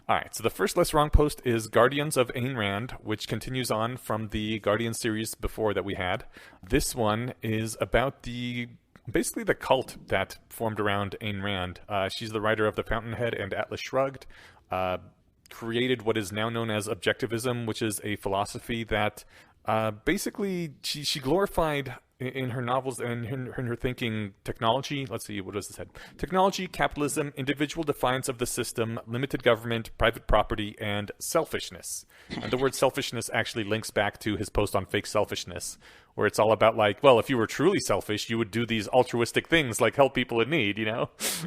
All right, so the first Less Wrong post is Guardians of Ayn Rand, which continues on from the Guardian series before that we had. This one is about basically the cult that formed around Ayn Rand. She's the writer of The Fountainhead and Atlas Shrugged, created what is now known as objectivism, which is a philosophy that basically she glorified in her novels and in her thinking technology. Let's see, what was this head? Technology, capitalism, individual defiance of the system, limited government, private property, and selfishness. And the word selfishness actually links back to his post on fake selfishness, where it's all about like, well, if you were truly selfish, you would do these altruistic things like help people in need,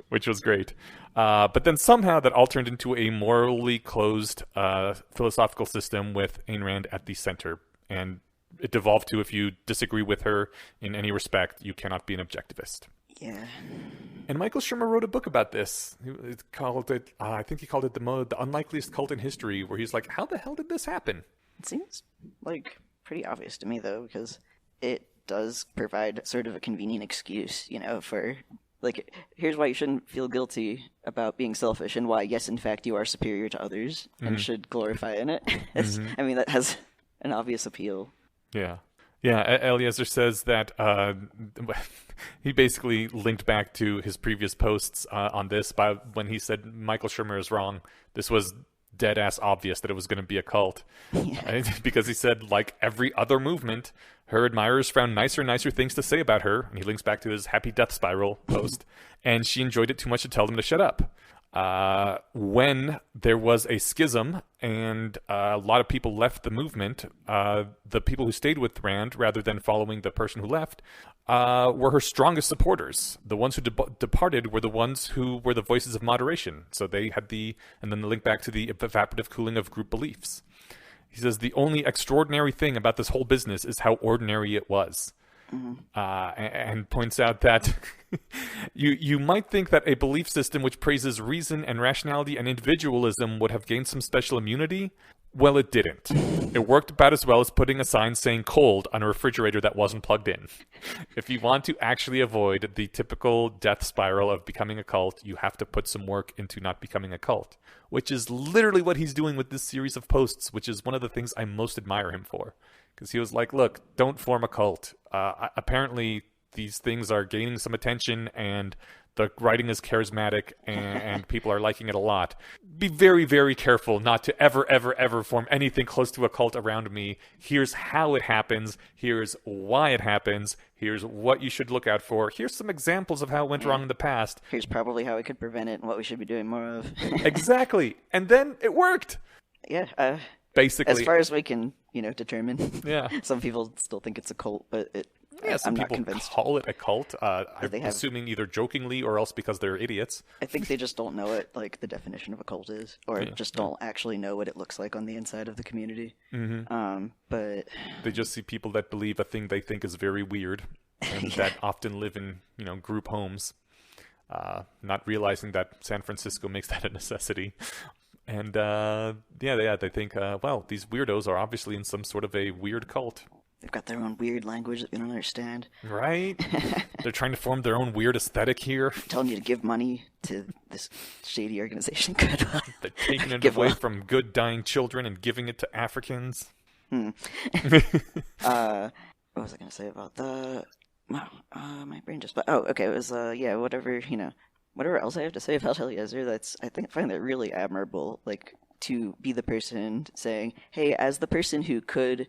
which was great. But then somehow that all turned into a morally closed philosophical system with Ayn Rand at the center. And it devolved to, if you disagree with her in any respect, you cannot be an objectivist. Yeah. And Michael Shermer wrote a book about this. It's called it, I think he called it the unlikeliest cult in history, where he's like, how the hell did this happen? It seems like pretty obvious to me, though, because it does provide sort of a convenient excuse, for, like, here's why you shouldn't feel guilty about being selfish and why, yes, in fact, you are superior to others and should glorify in it. I mean, that has an obvious appeal. Yeah. Eliezer says that he basically linked back to his previous posts on this by when he said Michael Shermer is wrong. This was dead ass obvious that it was going to be a cult. Yeah. Because he said, like every other movement, her admirers found nicer and nicer things to say about her. And he links back to his Happy Death Spiral post. And she enjoyed it too much to tell them to shut up. When there was a schism and a lot of people left the movement, the people who stayed with Rand, rather than following the person who left, were her strongest supporters. The ones who departed were the ones who were the voices of moderation. So they had and then the link back to the evaporative cooling of group beliefs. He says the only extraordinary thing about this whole business is how ordinary it was. And points out that you might think that a belief system which praises reason and rationality and individualism would have gained some special immunity. Well, it didn't. It worked about as well as putting a sign saying cold on a refrigerator that wasn't plugged in. If you want to actually avoid the typical death spiral of becoming a cult, you have to put some work into not becoming a cult, which is literally what he's doing with this series of posts, which is one of the things I most admire him for. Because he was like, look, don't form a cult. Apparently, these things are gaining some attention and the writing is charismatic and people are liking it a lot. Be very, very careful not to ever, ever, ever form anything close to a cult around me. Here's how it happens. Here's why it happens. Here's what you should look out for. Here's some examples of how it went wrong in the past. Here's probably how we could prevent it and what we should be doing more of. Exactly. And then it worked. Yeah. Basically. As far as we can, determine. Yeah. Some people still think it's a cult, but some I'm people not convinced. Call it a cult. I'm assuming either jokingly or else because they're idiots. I think they just don't know what the definition of a cult is, or just don't actually know what it looks like on the inside of the community. But they just see people that believe a thing they think is very weird, and that often live in group homes, not realizing that San Francisco makes that a necessity. And they think, well, these weirdos are obviously in some sort of a weird cult. They've got their own weird language that we don't understand. Right? They're trying to form their own weird aesthetic here. Telling you to give money to this shady organization. Good. They're taking it away from good dying children and giving it to Africans. What was I going to say about the... my brain just... Oh, okay, it was, whatever else I have to say about Eliezer, I find that really admirable, to be the person saying, hey, as the person who could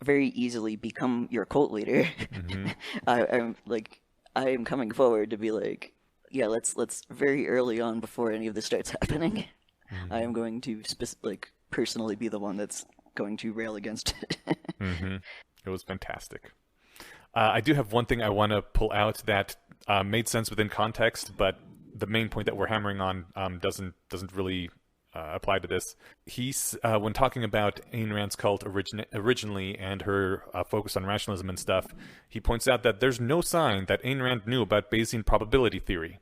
very easily become your cult leader, I am coming forward to be like, yeah, let's very early on before any of this starts happening, I am going to personally be the one that's going to rail against it. It was fantastic. I do have one thing I want to pull out that made sense within context, but the main point that we're hammering on doesn't really apply to this. He's when talking about Ayn Rand's cult originally and her focus on rationalism and stuff, he points out that there's no sign that Ayn Rand knew about Bayesian probability theory.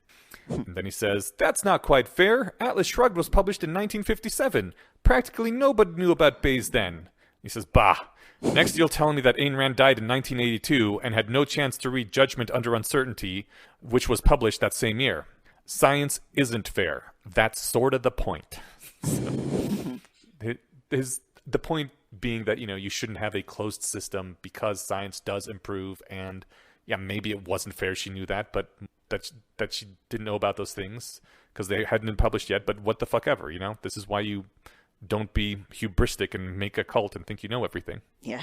And then he says, that's not quite fair. Atlas Shrugged was published in 1957. Practically nobody knew about Bayes then. He says, bah. Next you'll tell me that Ayn Rand died in 1982 and had no chance to read Judgment Under Uncertainty, which was published that same year. Science isn't fair. That's sort of the point. So, the point being that you shouldn't have a closed system because science does improve, and yeah, maybe it wasn't fair she knew that, but that she didn't know about those things because they hadn't been published yet. But what the fuck ever, this is why you don't be hubristic and make a cult and think you know everything. Yeah.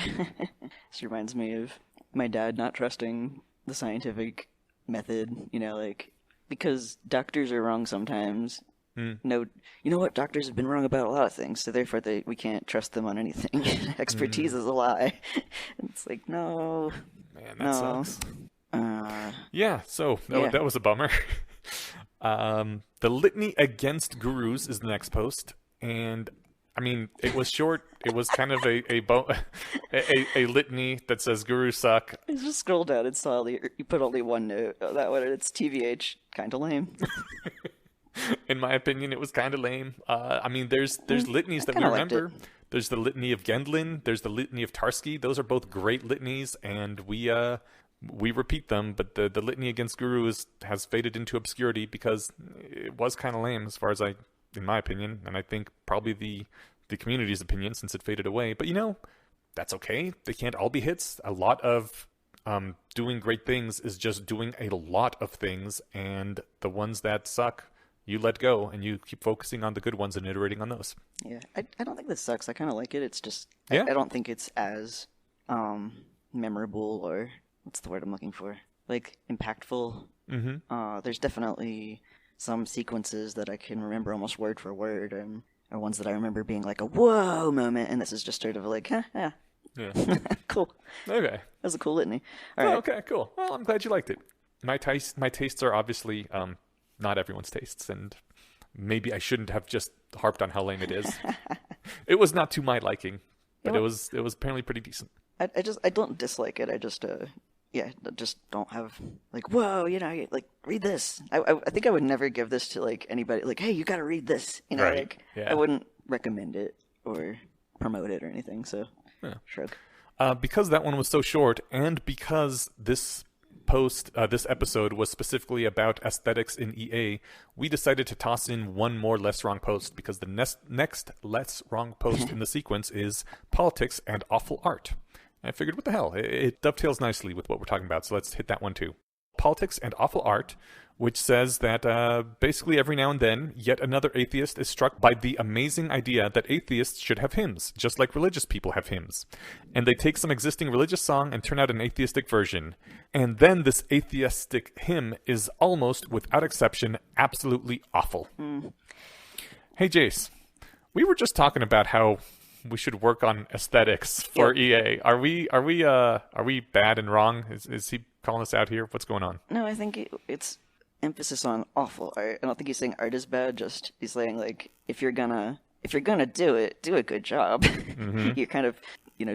This reminds me of my dad not trusting the scientific method, like, because doctors are wrong sometimes. No, you know what? Doctors have been wrong about a lot of things, so therefore we can't trust them on anything. Expertise is a lie. It's like, no, Man, that no. sucks. Yeah, so that was a bummer. The litany against gurus is the next post, and I mean, it was short. It was kind of a litany that says gurus suck. I just scroll down and saw you put only one note. Oh, that one, it's TVH, kind of lame. In my opinion, it was kind of lame. I mean, there's litanies that we remember. There's the litany of Gendlin. There's the litany of Tarski. Those are both great litanies, and we repeat them. But the litany against gurus has faded into obscurity because it was kind of lame, as far as in my opinion, and I think probably the community's opinion, since it faded away. But that's okay. They can't all be hits. A lot of doing great things is just doing a lot of things, and the ones that suck, you let go and you keep focusing on the good ones and iterating on those. Yeah, I don't think this sucks. I kind of like it. It's just Yeah. I don't think it's as memorable, or what's the word I'm looking for? Like impactful. There's definitely some sequences that I can remember almost word for word, and are ones that I remember being like a whoa moment, and this is just sort of like, yeah. Cool. Okay. That was a cool litany. All right. Okay, cool. Well, I'm glad you liked it. My tastes are obviously not everyone's tastes, and maybe I shouldn't have just harped on how lame it is. It was not to my liking, but it was apparently pretty decent. I don't dislike it. I just just don't have like, whoa, like read this. I think I would never give this to like anybody. Like, hey, you got to read this. Right. Like Yeah. I wouldn't recommend it or promote it or anything. So Yeah. shrug. Because that one was so short, and because this episode was specifically about aesthetics in EA, we decided to toss in one more Less Wrong post, because the next Less Wrong post in the sequence is politics and awful art. And I figured, what the hell? It dovetails nicely with what we're talking about, so let's hit that one too. Politics and awful art, which says that basically every now and then, yet another atheist is struck by the amazing idea that atheists should have hymns, just like religious people have hymns. And they take some existing religious song and turn out an atheistic version. And then this atheistic hymn is almost, without exception, absolutely awful. Hey, Jace, we were just talking about how we should work on aesthetics for EA. Are we bad and wrong? Is he calling us out here? What's going on? No, I think it's emphasis on awful art. I don't think he's saying art is bad. Just he's saying like if you're gonna do it, do a good job. You're kind of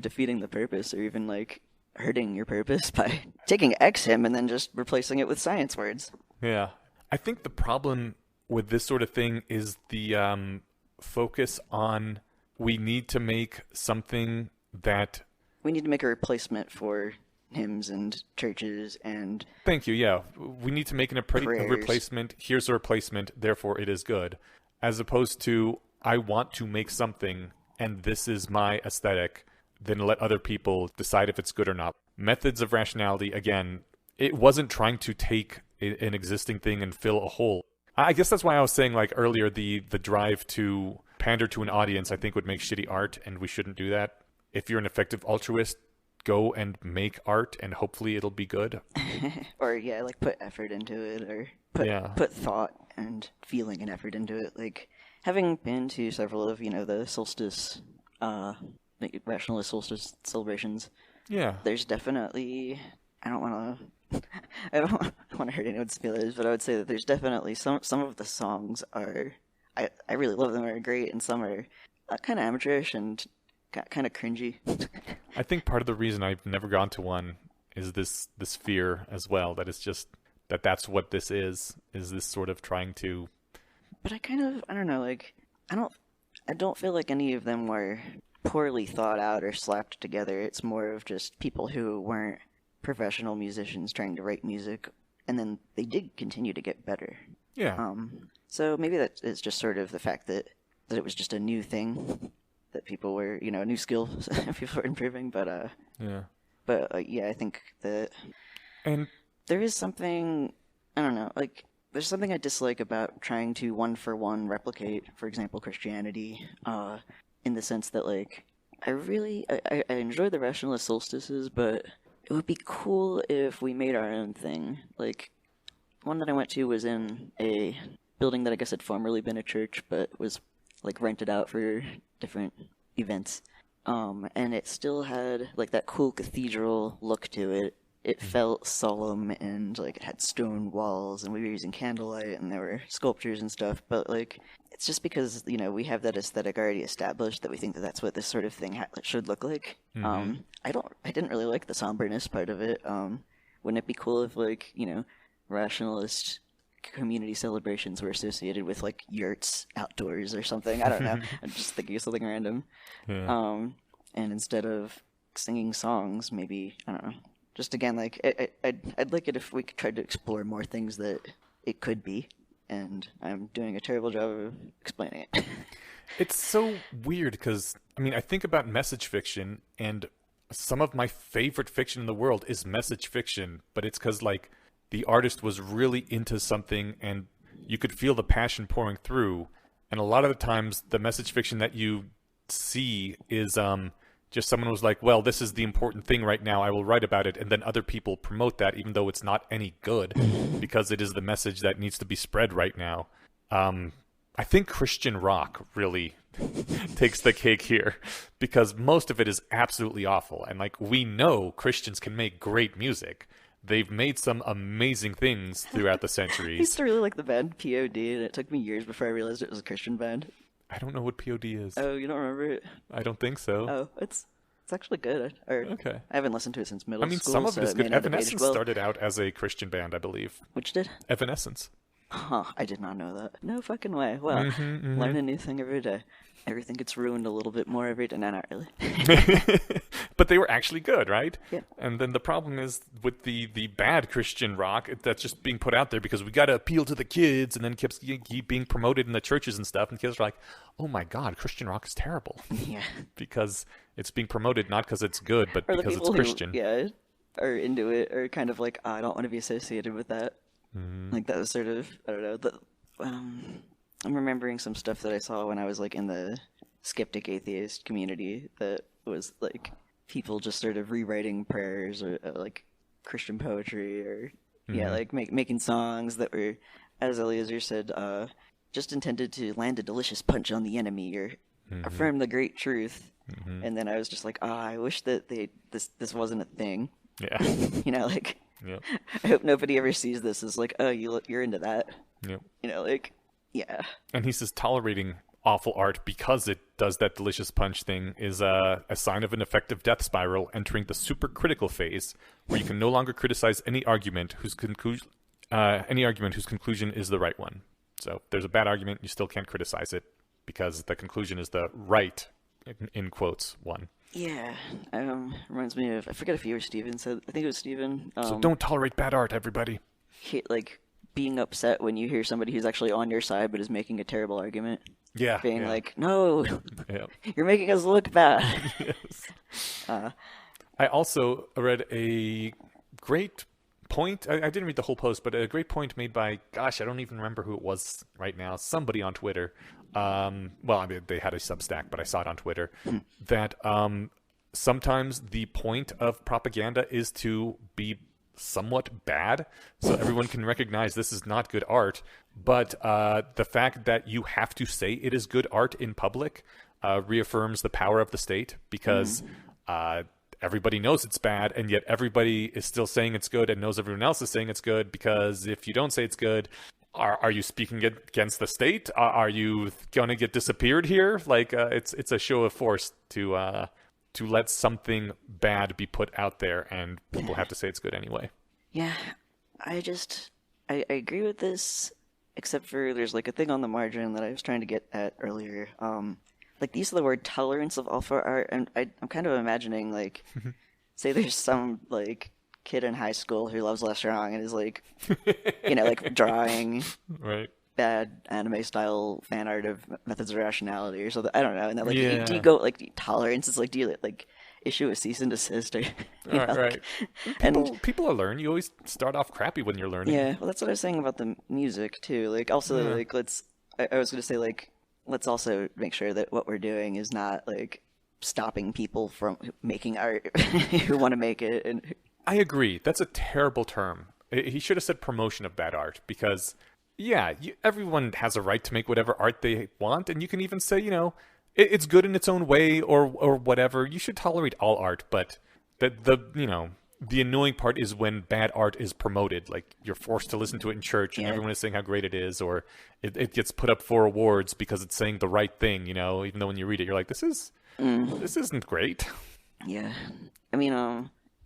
defeating the purpose, or even like hurting your purpose by taking X him and then just replacing it with science words. Yeah, I think the problem with this sort of thing is the focus on we need to make something that we need to make a replacement for hymns and churches and thank you. Yeah, we need to make a replacement. Here's a replacement, therefore it is good, as opposed to I want to make something and this is my aesthetic, then let other people decide if it's good or not. Methods of rationality, again, it wasn't trying to take an existing thing and fill a hole. I guess that's why I was saying like earlier, the drive to pander to an audience I think would make shitty art, and we shouldn't do that. If you're an effective altruist, go and make art and hopefully it'll be good. Or like put effort into it, or put thought and feeling and effort into it. Like having been to several of the solstice like rationalist solstice celebrations, there's definitely I don't want to hurt anyone's feelings, but I would say that there's definitely some of the songs are I really love them, are great, and some are kind of amateurish and kind of cringy. I think part of the reason I've never gone to one is this fear as well, that it's just that's what this is this sort of trying to. But I don't know, like I don't feel like any of them were poorly thought out or slapped together. It's more of just people who weren't professional musicians trying to write music, and then they did continue to get better. Yeah. So maybe that is just sort of the fact that that it was just a new thing that people were, a new skill people were improving. Yeah. Yeah, I think that And there is something, I don't know, like there's something I dislike about trying to one for one replicate, for example, Christianity, in the sense that like I enjoy the rationalist solstices, but it would be cool if we made our own thing. Like one that I went to was in a building that I guess had formerly been a church, but was like rented out for different events. And it still had like that cool cathedral look to it. It felt solemn and like it had stone walls, and we were using candlelight, and there were sculptures and stuff. But like, it's just because we have that aesthetic already established that we think that that's what this sort of thing should look like. I didn't really like the somberness part of it. Wouldn't it be cool if like rationalist community celebrations were associated with like yurts outdoors or something? I don't know. I'm just thinking of something random. yeah. And instead of singing songs, maybe I don't know. Just again, like I'd like it if we tried to explore more things that it could be, and I'm doing a terrible job of explaining it. It's so weird because, I mean, I think about message fiction, and some of my favorite fiction in the world is message fiction, but it's because, like, the artist was really into something, and you could feel the passion pouring through, and a lot of the times, the message fiction that you see is, just someone was like, well, this is the important thing right now, I will write about it, and then other people promote that even though it's not any good because it is the message that needs to be spread right now. I think Christian rock really takes the cake here because most of it is absolutely awful. And like, we know Christians can make great music. They've made some amazing things throughout the I centuries. used to really like the band POD, and it took me years before I realized it was a Christian band. I don't know what POD is. Oh, you don't remember it? I don't think so. Oh, it's actually good. Okay. I haven't listened to it since middle I mean, school. some of so it is it good. may not have aged Evanescence well. started out as a Christian band, I believe. Which did? Evanescence. Huh, I did not know that. No fucking way. Well, learn a new thing every day. Everything gets ruined a little bit more every day. No, not really. But they were actually good, right? Yeah. And then the problem is with the bad Christian rock that's just being put out there because we got to appeal to the kids, and then keep being promoted in the churches and stuff. And kids are like, "Oh my God, Christian rock is terrible," Yeah. because it's being promoted not because it's good, but Or the because it's people Christian. who, yeah, are into it are kind of like, I don't want to be associated with that. Like that was sort of, I don't know. I'm remembering some stuff that I saw when I was like in the skeptic atheist community that was like people just sort of rewriting prayers or like Christian poetry or like making songs that were, as Eliezer said, just intended to land a delicious punch on the enemy or affirm the great truth. And then I was just like, I wish that this wasn't a thing. Yeah. Like Yep. I hope nobody ever sees this as like, oh, you're into that. Yep. Like, yeah. And he says tolerating awful art because it does that delicious punch thing is a sign of an effective death spiral entering the supercritical phase, where you can no longer criticize any argument whose conclusion is the right one. So if there's a bad argument, you still can't criticize it because the conclusion is the right, in quotes, one. Yeah. Reminds me of, I forget if you or Steven said, I think it was Steven. So don't tolerate bad art, everybody. Like being upset when you hear somebody who's actually on your side but is making a terrible argument. Yeah. Being like, no, Yeah. you're making us look bad. Yes. I also read a great point. I didn't read the whole post, but a great point made by, gosh, I don't even remember who it was right now. Somebody on Twitter. Well, I mean, they had a Substack, but I saw it on Twitter. That sometimes the point of propaganda is to be somewhat bad, so everyone can recognize this is not good art. But the fact that you have to say it is good art in public reaffirms the power of the state, because everybody knows it's bad, and yet everybody is still saying it's good and knows everyone else is saying it's good, because if you don't say it's good, are you speaking against the state? Are you going to get disappeared here? Like, it's a show of force to let something bad be put out there, and people have to say it's good anyway. Yeah, I agree with this, except for there's like a thing on the margin that I was trying to get at earlier. Like the use of the word tolerance of all for art, and I'm kind of imagining like, say there's some like kid in high school who loves LessWrong and is like, like drawing Right. bad anime style fan art of Methods of Rationality or something. I don't know. And then like, do you Yeah. go like tolerance? It's like, do you like issue a cease and desist or you Right, know? right. And People are learning. You always start off crappy when you're learning. yeah, well, that's what I was saying about the music too. Like, also Yeah. like I was gonna say like let's also make sure that what we're doing is not like stopping people from making art who want to make it and I agree. That's a terrible term. He should have said promotion of bad art because, yeah, everyone has a right to make whatever art they want, and you can even say, it's good in its own way or whatever. You should tolerate all art, but the annoying part is when bad art is promoted. Like you're forced to listen to it in church, and yeah. everyone is saying how great it is, or it gets put up for awards because it's saying the right thing. Even though when you read it, you're like, this isn't great. Yeah. I mean,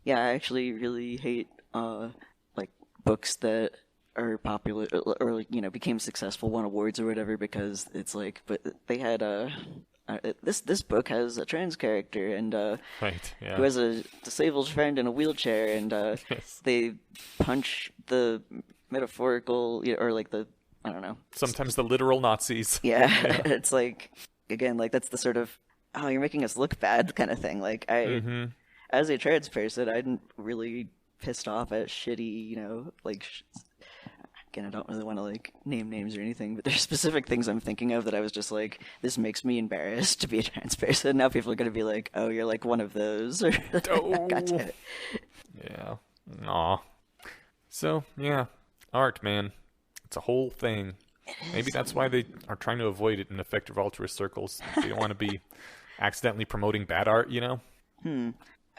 yeah, I actually really hate like books that are popular or like, became successful, won awards or whatever because it's like, but they had this book has a trans character and Right. Yeah. who has a disabled friend in a wheelchair and Yes. they punch the metaphorical or like the I don't know. Sometimes the literal Nazis. Yeah, Yeah. it's like again, like that's the sort of oh, you're making us look bad kind of thing. Like Mm-hmm. as a trans person, I'm really pissed off at shitty, like again, I don't really want to like name names or anything, but there's specific things I'm thinking of that I was just like, this makes me embarrassed to be a trans person. Now people are gonna be like, oh, you're like one of those, or Oh. God damn it. Yeah. Aw. So, yeah. Art, man. It's a whole thing. Maybe that's why they are trying to avoid it in effective altruist circles. They don't want to be accidentally promoting bad art.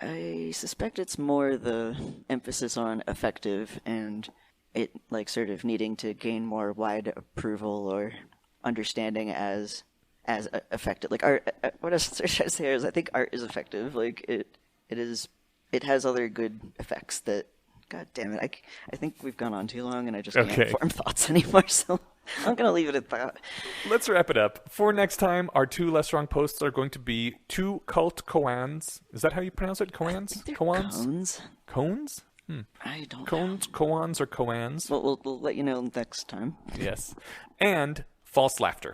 I suspect it's more the emphasis on effective and it like sort of needing to gain more wide approval or understanding as effective. Like art, what I was trying to say is I think art is effective. Like it has other good effects that. God damn it! I think we've gone on too long, and I just can't Okay. form thoughts anymore. So I'm gonna leave it at that. Let's wrap it up. For next time, our 2 LessWrong posts are going to be 2 Cult Koans. Is that how you pronounce it? Koans? They're Koans? cones. Cones? I don't know. Cones? Koans or Koans? We'll let you know next time. Yes. And false laughter.